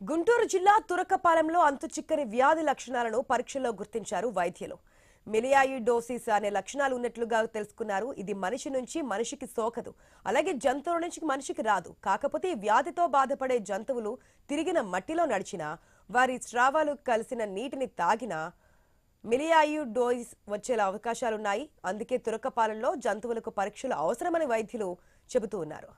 గుంటూరు జిల్లా తురకపాలెంలో అంతుచిక్కని వ్యాధి లక్షణాలను పరీక్షల్లో గుర్తించారు వైద్యులు. మిలియాయిడోసిస్ అనే లక్షణాలు ఉన్నట్లుగా తెలుసుకున్నారు. ఇది మనిషి నుంచి మనిషికి సోకదు, అలాగే జంతువుల నుంచి మనిషికి రాదు. కాకపోతే ఈ వ్యాధితో బాధపడే జంతువులు తిరిగిన మట్టిలో నడిచినా, వారి స్రావాలు కలిసిన నీటిని తాగినా మిలియాయిడోసిస్ వచ్చే అవకాశాలున్నాయి. అందుకే తురకపాలెంలో జంతువులకు పరీక్షలు అవసరమని వైద్యులు చెబుతూ ఉన్నారు.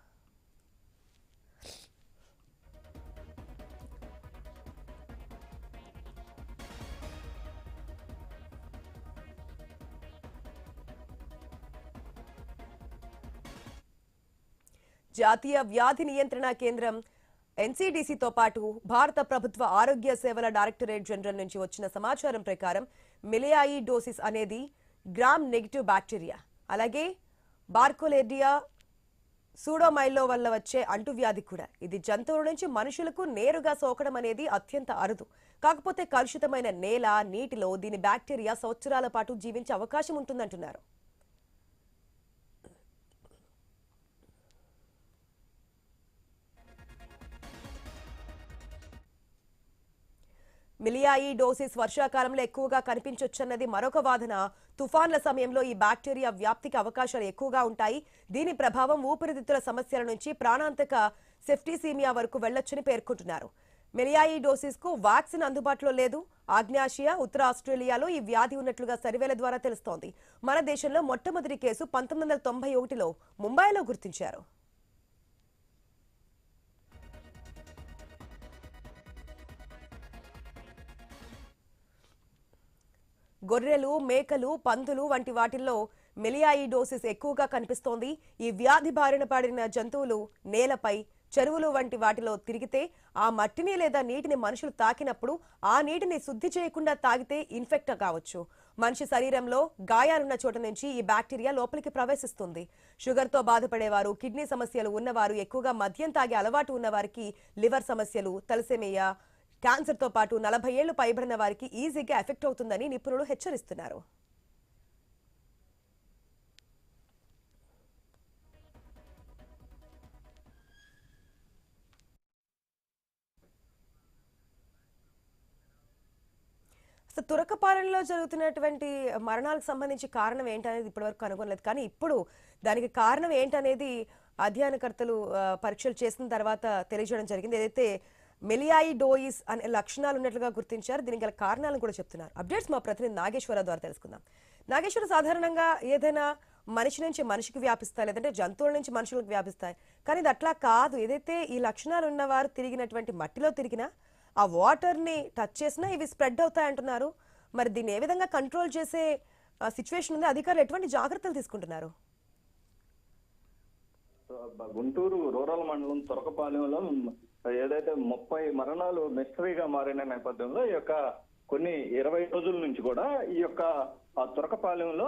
జాతీయ వ్యాధి నియంత్రణ కేంద్రం ఎన్సీడీసీతో పాటు భారత ప్రభుత్వ ఆరోగ్య సేవల డైరెక్టరేట్ జనరల్ నుంచి వచ్చిన సమాచారం ప్రకారం మిలియాయిడోసిస్ అనేది గ్రామ్ నెగిటివ్ బ్యాక్టీరియా, అలాగే బార్కోలేడియా సూడోమైలో వల్ల వచ్చే అంటువ్యాధి కూడా. ఇది జంతువుల నుంచి మనుషులకు నేరుగా సోకడం అనేది అత్యంత అరుదు. కాకపోతే కలుషితమైన నేల, నీటిలో దీని బ్యాక్టీరియా సంవత్సరాల పాటు జీవించే అవకాశం ఉంటుందంటున్నారు. మిలియాయిడోసిస్ వర్షాకాలంలో ఎక్కువగా కనిపించొచ్చన్నది మరొక వాదన. తుఫాన్ల సమయంలో ఈ బ్యాక్టీరియా వ్యాప్తికి అవకాశాలు ఎక్కువగా ఉంటాయి. దీని ప్రభావం ఊపిరితిత్తుల సమస్యల నుంచి ప్రాణాంతక సెప్టిసీమియా వరకు వెళ్లొచ్చని పేర్కొంటున్నారు. మిలియాయిడోసిస్ కు వ్యాక్సిన్ అందుబాటులో లేదు. ఆగ్నేయాసియా, ఉత్తర ఆస్ట్రేలియాలో ఈ వ్యాధి ఉన్నట్లుగా సర్వేల ద్వారా తెలుస్తోంది. మన దేశంలో మొట్టమొదటి కేసు 1991లో ముంబైలో గుర్తించారు. గొర్రెలు, మేకలు, పందులు వంటి వాటిల్లో మిలియాయిడోసిస్ ఎక్కువగా కనిపిస్తోంది. ఈ వ్యాధి బారిన పడిన జంతువులు నేలపై, చెరువులు వంటి వాటిలో తిరిగితే ఆ మట్టిని లేదా నీటిని మనుషులు తాకినప్పుడు ఆ నీటిని శుద్ధి చేయకుండా తాగితే ఇన్ఫెక్ట్ కావచ్చు. మనిషి శరీరంలో గాయాలున్న చోట నుంచి ఈ బ్యాక్టీరియా లోపలికి ప్రవేశిస్తుంది. షుగర్తో బాధపడేవారు, కిడ్నీ సమస్యలు ఉన్నవారు, ఎక్కువగా మద్యం తాగే అలవాటు ఉన్నవారికి లివర్ సమస్యలు, తలసేమియా, క్యాన్సర్తో పాటు 40 ఏళ్లు పైబడిన వారికి ఈజీగా ఎఫెక్ట్ అవుతుందని నిపుణులు హెచ్చరిస్తున్నారు. తురకపాలెంలో జరుగుతున్నటువంటి మరణాలకు సంబంధించి కారణం ఏంటనేది ఇప్పటివరకు కనుగొనలేదు. కానీ ఇప్పుడు దానికి కారణం ఏంటనేది అధ్యయనకర్తలు పరీక్షలు చేసిన తర్వాత తెలియజేయడం జరిగింది. ఏదైతే మిలియాయిడోసిస్ అనే లక్షణాలు ఉన్నట్లుగా గుర్తించారు. దీనికి గల కారణాలను కూడా చెప్తున్నారు. అప్డేట్స్ మా ప్రతినిధి నాగేశ్వర ద్వారా తెలుసుకుందాం. నాగేశ్వర, సాధారణంగా ఏదైనా మనిషి నుంచి మనిషికి వ్యాపిస్తాయి, లేదంటే జంతువుల నుంచి మనుషులకు వ్యాపిస్తాయి. కానీ ఇది అట్లా కాదు. ఏదైతే ఈ లక్షణాలు ఉన్నవారు తిరిగినటువంటి మట్టిలో తిరిగినా, ఆ వాటర్ని టచ్ చేసినా ఇవి స్ప్రెడ్ అవుతాయి అంటున్నారు. మరి దీన్ని ఏ విధంగా కంట్రోల్ చేసే సిచ్యువేషన్ ఉంది? అధికారులు ఎటువంటి జాగ్రత్తలు తీసుకుంటున్నారు? గుంటూరు రూరల్ మండలం తురకపాలెంలో ఏదైతే 30 మరణాలు మిస్టరీగా మారిన నేపథ్యంలో ఈ యొక్క కొన్ని 20 రోజుల నుంచి కూడా ఈ యొక్క తురకపాలెంలో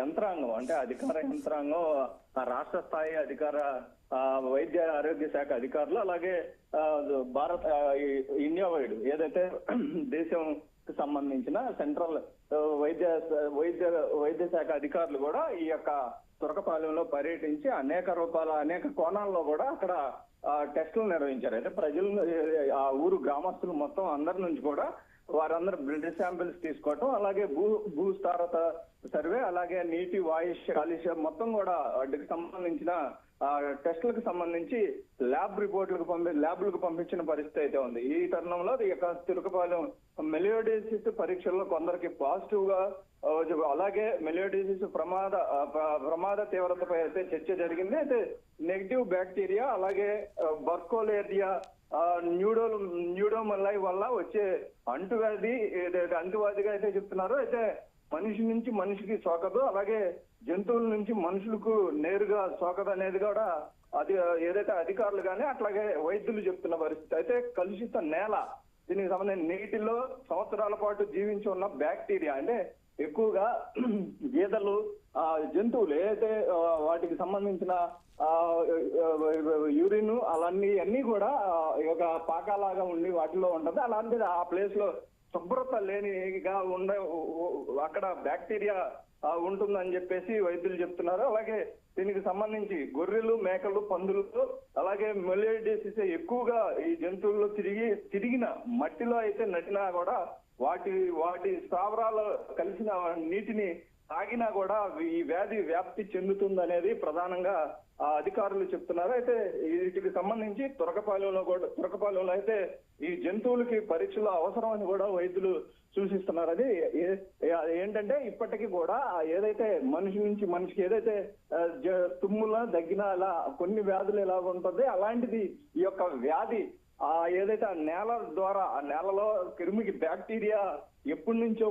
యంత్రాంగం, అంటే అధికార యంత్రాంగం, రాష్ట్ర స్థాయి అధికార వైద్య ఆరోగ్య శాఖ అధికారులు, అలాగే భారత ఇండియా వైడ్ ఏదైతే దేశంకి సంబంధించిన సెంట్రల్ వైద్య శాఖ అధికారులు కూడా ఈ యొక్క తురకపాలెంలో పర్యటించి అనేక కోణాల్లో కూడా అక్కడ టెస్టులు నిర్వహించారు. అయితే ప్రజలు, ఆ ఊరు గ్రామస్తులు మొత్తం అందరి నుంచి కూడా వారందరూ బ్లడ్ శాంపిల్స్ తీసుకోవటం, అలాగే భూస్థారత సర్వే, అలాగే నీటి వాయు కాలుష్యం మొత్తం కూడా వాటికి సంబంధించిన టెస్టులకు సంబంధించి ల్యాబ్లకు పంపించిన పరిస్థితి అయితే ఉంది. ఈ తరుణంలో ఈ యొక్క తురకపాలెం మిలియాయిడోసిస్ పరీక్షల్లో కొందరికి పాజిటివ్ గా, అలాగే మిలియాయిడోసిస్ ప్రమాద తీవ్రతపై అయితే చర్చ జరిగింది. అయితే నెగిటివ్ బ్యాక్టీరియా, అలాగే బర్కోలేరియా న్యూడోమలై వల్ల వచ్చే అంటువ్యాధిగా అయితే చెప్తున్నారు. అయితే మనిషి నుంచి మనిషికి సోకదు, అలాగే జంతువుల నుంచి మనుషులకు నేరుగా సోకదు అనేది కూడా అది ఏదైతే అధికారులు కానీ అట్లాగే వైద్యులు చెప్తున్న పరిస్థితి. అయితే కలుషిత నేల, దీనికి సంబంధించిన నీటిలో సంవత్సరాల పాటు జీవించి ఉన్న బ్యాక్టీరియా, అంటే ఎక్కువగా గేదెలు, జంతువులు ఏదైతే వాటికి సంబంధించిన యూరిన్ అన్నీ కూడా ఒక పాకాలాగా ఉండి వాటిలో ఉంటది. అలాంటిది ఆ ప్లేస్ లో శుభ్రత లేనిగా అక్కడ బ్యాక్టీరియా ఉంటుందని చెప్పేసి వైద్యులు చెప్తున్నారు. అలాగే దీనికి సంబంధించి గొర్రెలు, మేకలు, పందులు, అలాగే మొలియోడిసిస్ ఎక్కువగా ఈ జంతువుల్లో తిరిగిన మట్టిలో అయితే నటినా కూడా వాటి స్థావరాలు కలిసిన నీటిని తాగినా కూడా ఈ వ్యాధి వ్యాప్తి చెందుతుందనేది ప్రధానంగా అధికారులు చెప్తున్నారు. అయితే వీటికి సంబంధించి తురకపాలెంలో అయితే ఈ జంతువులకి పరీక్షలు అవసరమని కూడా వైద్యులు సూచిస్తున్నారు. అది ఏంటంటే ఇప్పటికీ కూడా ఏదైతే మనిషి నుంచి మనిషికి ఏదైతే తుమ్ముల దగ్గిన అలా కొన్ని వ్యాధులు ఎలా ఉంటుంది, అలాంటిది ఈ యొక్క వ్యాధి ఏదైతే ఆ నేల ద్వారా ఆ నేలలో క్రిమికి బ్యాక్టీరియా ఎప్పటి నుంచో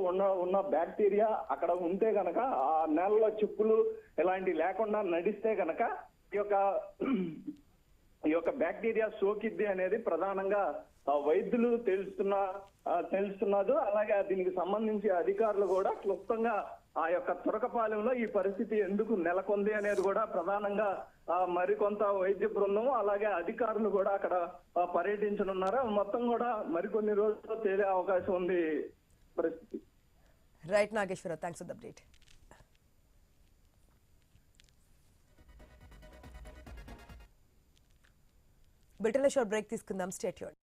ఉన్న బ్యాక్టీరియా అక్కడ ఉంటే గనక ఆ నేలలో చెప్పులు ఇలాంటి లేకుండా నడిస్తే గనక ఈ యొక్క బ్యాక్టీరియా సోకిద్ది అనేది ప్రధానంగా వైద్యులు తెలుస్తున్నారు. అలాగే దీనికి సంబంధించి అధికారులు కూడా క్లుప్తంగా ఆ యొక్క తురకపాలెంలో ఈ పరిస్థితి ఎందుకు నెలకొంది అనేది కూడా ప్రధానంగా మరికొంత వైద్య బృందం అలాగే అధికారులు కూడా అక్కడ పర్యటించనున్నారు. మొత్తం కూడా మరికొన్ని రోజుల్లో తేలే అవకాశం ఉంది పరిస్థితి. Right Nageswararao, thanks for the update. బ్రిటన్లో షార్ట్ బ్రేక్ తీసుకుందాం, స్టే ట్యూన్డ్.